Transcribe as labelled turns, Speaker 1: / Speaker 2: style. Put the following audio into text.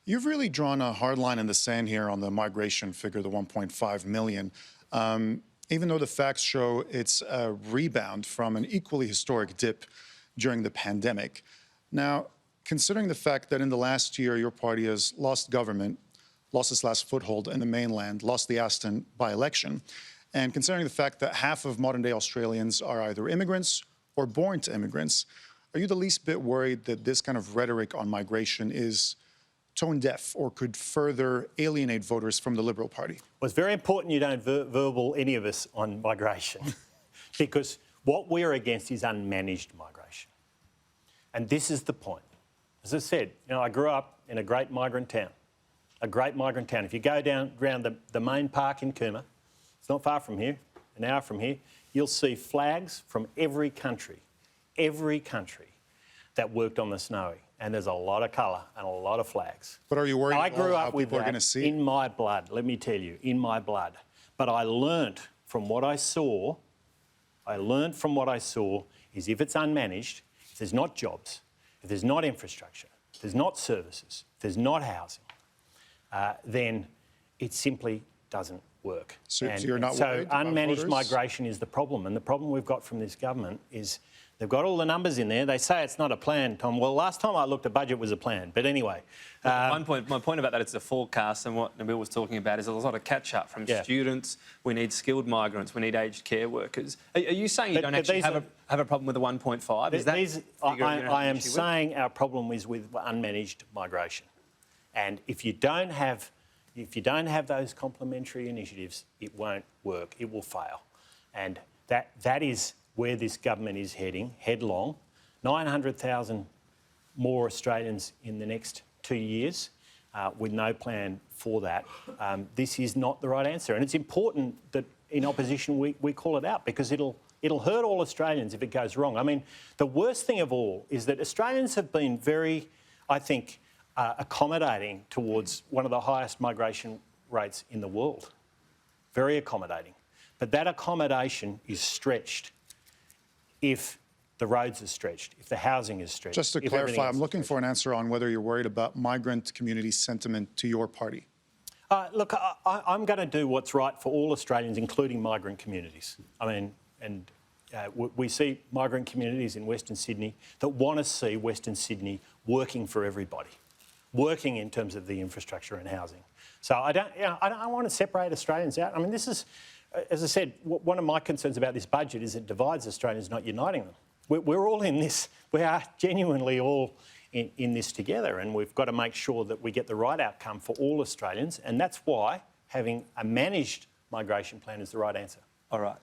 Speaker 1: You've really drawn a hard line in the sand here on the migration figure, the 1.5 million. Even though the facts show it's a rebound from an equally historic dip during the pandemic. Now, considering the fact that in the last year your party has lost government, lost its last foothold in the mainland, lost the Aston by-election, and considering the fact that half of modern-day Australians are either immigrants or born to immigrants, are you the least bit worried that this kind of rhetoric on migration is tone deaf or could further alienate voters from the Liberal Party?
Speaker 2: Well, it's very important you don't verbal any of us on migration because what we're against is unmanaged migration. And this is the point. As I said, I grew up in a great migrant town. If you go down around the main park in Cooma, it's not far from here, an hour from here, you'll see flags from every country that worked on the Snowy. And there's a lot of colour and a lot of flags.
Speaker 1: But are you worried
Speaker 2: I grew up with
Speaker 1: that
Speaker 2: in my blood, let me tell you, in my blood. But I learnt from what I saw, is if it's unmanaged, if there's not jobs, if there's not infrastructure, if there's not services, if there's not housing, then it simply doesn't work.
Speaker 1: So you're not worried about
Speaker 2: unmanaged
Speaker 1: voters?
Speaker 2: Migration is the problem. And the problem we've got from this government is they've got all the numbers in there. They say it's not a plan, Tom. Well, last time I looked, the budget was a plan. But anyway.
Speaker 3: My point about that, it's a forecast, and what Nabil was talking about is a lot of catch-up from students. We need skilled migrants. We need aged care workers. Are you saying you don't actually have a problem with the 1.5? Is that
Speaker 2: I am saying our problem is with unmanaged migration. And if you don't have those complementary initiatives, it won't work. It will fail. And that is where this government is heading, headlong. 900,000 more Australians in the next 2 years with no plan for that. This is not the right answer. And it's important that in opposition we call it out because it'll hurt all Australians if it goes wrong. I mean, the worst thing of all is that Australians have been very, I think, accommodating towards one of the highest migration rates in the world. Very accommodating. But that accommodation is stretched if the roads are stretched, if the housing is stretched.
Speaker 1: Just to clarify, I'm looking for an answer on whether you're worried about migrant community sentiment to your party.
Speaker 2: Look, I'm going to do what's right for all Australians, including migrant communities. I mean, and we see migrant communities in Western Sydney that want to see Western Sydney working for everybody, working in terms of the infrastructure and housing. So I don't want to separate Australians out. I mean, this is, as I said, one of my concerns about this budget is it divides Australians, not uniting them. We're all in this. We are genuinely all in this together, and we've got to make sure that we get the right outcome for all Australians, and that's why having a managed migration plan is the right answer.
Speaker 3: All right.